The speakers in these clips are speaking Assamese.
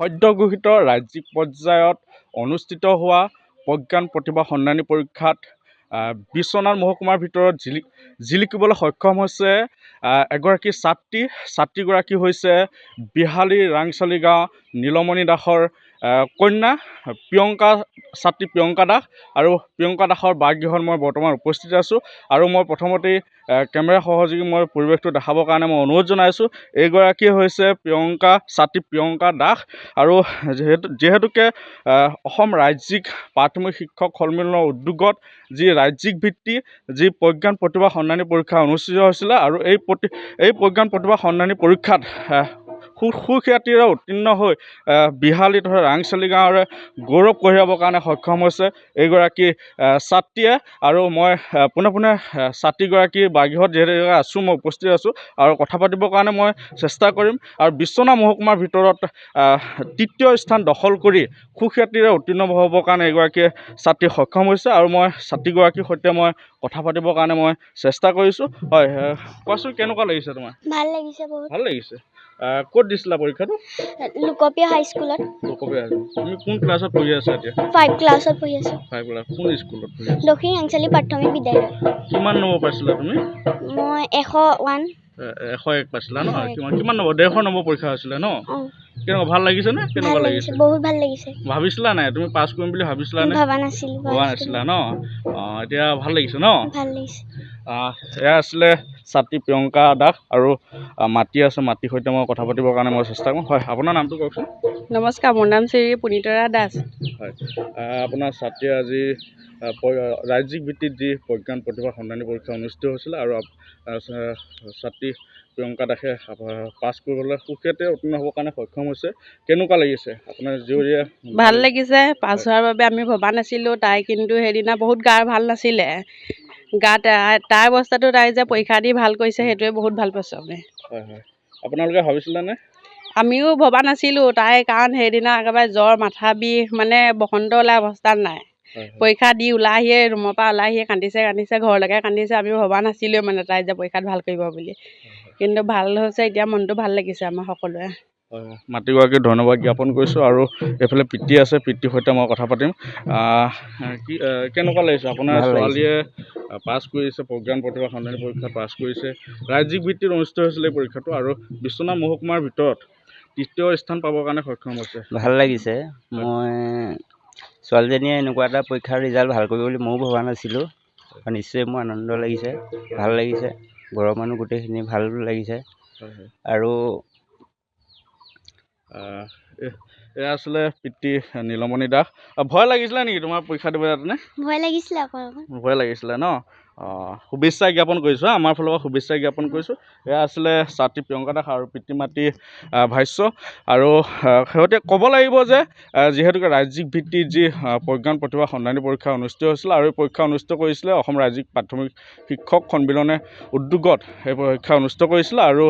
সদ্যঘোষিত ৰাজ্যিক পৰ্যায়ত অনুষ্ঠিত হোৱা প্ৰজ্ঞান প্ৰতিভা সন্ধানী পৰীক্ষাত বিশ্বনাথ মহকুমাৰ ভিতৰত জিলিকিবলৈ সক্ষম হৈছে এগৰাকী ছাত্ৰীগৰাকী হৈছে বিহালী ৰাংচালি গাঁও নীলমণি দাসৰ কন্যা প্ৰিয়ংকা দাস আৰু প্ৰিয়ংকা দাসৰ বাসগৃহত মই বৰ্তমান উপস্থিত আছোঁ আৰু মই প্ৰথমতেই কেমেৰা সহযোগী মই পৰিৱেশটো দেখাবৰ কাৰণে মই অনুৰোধ জনাইছোঁ। এইগৰাকী হৈছে প্ৰিয়ংকা দাস আৰু যিহেতুকে অসম ৰাজ্যিক প্ৰাথমিক শিক্ষক সন্মিলনৰ উদ্যোগত যি ৰাজ্যিক ভিত্তি যি প্ৰজ্ঞান প্ৰতিভা সন্ধানী পৰীক্ষা অনুষ্ঠিত হৈছিলে আৰু এই প্ৰজ্ঞান প্ৰতিভা সন্ধানী পৰীক্ষাত সুখ্যাতিৰে উত্তীৰ্ণ হৈ বিহালী তথা ৰাংচালি গাঁৱৰে গৌৰৱ কঢ়িয়াবৰ কাৰণে সক্ষম হৈছে এইগৰাকী ছাত্ৰীয়ে আৰু মই পোনে ছাত্ৰীগৰাকীৰ বাসগৃহত যিহেতু আছোঁ মই উপস্থিত আছোঁ আৰু কথা পাতিবৰ কাৰণে মই চেষ্টা কৰিম আৰু বিশ্বনাথ মহকুমাৰ ভিতৰত তৃতীয় স্থান দখল কৰি সুখ্যাতিৰে উত্তীৰ্ণ হ'বৰ কাৰণে এগৰাকী ছাত্ৰী সক্ষম হৈছে আৰু মই ছাত্ৰীগৰাকীৰ সৈতে মই কথা পাতিবৰ কাৰণে মই চেষ্টা কৰিছোঁ। হয়, কোৱাচোন কেনেকুৱা লাগিছে তোমাৰ? ভাল লাগিছে বহুত। ভাল লাগিছে। ক'ত দিছিলা পৰীক্ষাটো? লোকপ্ৰিয় হাইস্কুলত। তুমি কোন ক্লাছত পঢ়ি আছা এতিয়া? 5 ক্লাছত পঢ়ি আছোঁ। 5 ক্লাছ। কোন স্কুলত পঢ়ি আছা? দক্ষিণ ৰাংচালি প্ৰাথমিক বিদ্যালয়। কিমান নম্বৰ পাইছিলা তুমি? মই 101 পাইছিলা ন? কিমান নম্বৰ? 150 নম্বৰ পৰীক্ষা হৈছিলে ন? কেনেকুৱা ভাল লাগিছে নে? কেনেকুৱা লাগিছে? বহুত ভাল লাগিছে। ভাবিছিলা নাই তুমি পাছ কৰিম বুলি ভাবিছিলা নে? ভবা নাছিলা ন? এতিয়া ভাল লাগিছে ন? ভাল লাগিছে। এয়া আছিলে ছাত্ৰী প্ৰিয়ংকা দাস আৰু মাতিৰ সৈতে মই কথা পাতিবৰ কাৰণে মই চেষ্টা কৰিম। হয়, আপোনাৰ নামটো কওকচোন। নমস্কাৰ, মোৰ নাম শ্ৰী পুনিতৰা দাস। হয়, আপোনাৰ ছাত্ৰীয়ে আজি ৰাজ্যিক ভিত্তিত যি প্ৰজ্ঞান প্ৰতিভা সন্ধানী পৰীক্ষা অনুষ্ঠিত হৈছিলে আৰু ছাত্ৰী প্ৰিয়ংকা দাসে পাছ কৰিবলৈ সুখ্যাতিৰে উত্তীৰ্ণ হ'বৰ কাৰণে সক্ষম হৈছে। কেনেকুৱা লাগিছে আপোনাৰ জীয়ৰীয়ে? ভাল লাগিছে। পাছ হোৱাৰ বাবে আমি ভবা নাছিলোঁ। তাই কিন্তু সেইদিনা বহুত গা ভাল নাছিলে। তাই অৱস্থাটো তাই যে পৰীক্ষা দি ভাল কৰিছে সেইটোৱে বহুত ভাল পাইছোঁ আমি। হয়, আপোনালোকে ভাবিছিলেনে? আমিও ভবা নাছিলোঁ তাই, কাৰণ সেইদিনা একেবাৰে জ্বৰ, মাথা বিষ, মানে বসন্ত ওলাই অৱস্থাত নাই। পৰীক্ষা দি ওলাই আহিয়ে ৰুমৰ পৰা ওলাই আহিয়ে কান্দিছে ঘৰলৈকে কান্দিছে। আমি ভবা নাছিলোঁ মানে তাই যে পৰীক্ষাত ভাল কৰিব বুলি, কিন্তু ভাল হৈছে। এতিয়া মনটো ভাল লাগিছে আমাৰ সকলোৰে। হয়, মাতৃগৰাকীক ধন্যবাদ জ্ঞাপন কৰিছোঁ আৰু এইফালে পিতৃ আছে, পিতৃৰ সৈতে মই কথা পাতিম। কেনেকুৱা লাগিছে আপোনাৰ ছোৱালীয়ে পাছ কৰিছে, প্ৰজ্ঞান প্ৰতিভা সন্ধানী পৰীক্ষা পাছ কৰিছে? ৰাজ্যিক ভিত্তিত অনুষ্ঠিত হৈছিলে এই পৰীক্ষাটো আৰু বিশ্বনাথ মহকুমাৰ ভিতৰত তৃতীয় স্থান পাবৰ কাৰণে সক্ষম হৈছে। ভাল লাগিছে। মই ছোৱালীজনীয়ে এনেকুৱা এটা পৰীক্ষাৰ ৰিজাল্ট ভাল কৰিব বুলি ময়ো ভবা নাছিলোঁ। নিশ্চয় মোৰ আনন্দ লাগিছে, ভাল লাগিছে। ঘৰৰ মানুহ গোটেইখিনি ভাল লাগিছে। আৰু এয়া আছিলে পিতৃ নীলমণি দাস। ভয় লাগিছিলে নেকি তোমাৰ পৰীক্ষা দিব যাওঁতে? ভয় লাগিছিলে অকণ। ভয় লাগিছিলে ন? শুভেচ্ছা জ্ঞাপন কৰিছোঁ, আমাৰ ফালৰ পৰা শুভেচ্ছা জ্ঞাপন কৰিছোঁ। এয়া আছিলে ছাত্ৰী প্ৰিয়ংকা দাস আৰু পিতৃ মাতৃ ভাষ্য। আৰু শেহতীয়া ক'ব লাগিব যে যিহেতুকে ৰাজ্যিক ভিত্তিত যি প্ৰজ্ঞান প্ৰতিভা সন্ধানী পৰীক্ষা অনুষ্ঠিত হৈছিলে আৰু এই পৰীক্ষা অনুষ্ঠিত কৰিছিলে অসম ৰাজ্যিক প্ৰাথমিক শিক্ষক সন্মিলনে উদ্যোগত এই পৰীক্ষা অনুষ্ঠিত কৰিছিলে আৰু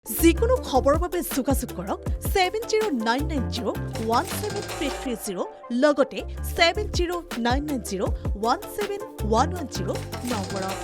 যিকোনো খবৰৰ বাবে যোগাযোগ কৰক 7099017330 লগতে 7099017110 নম্বৰত।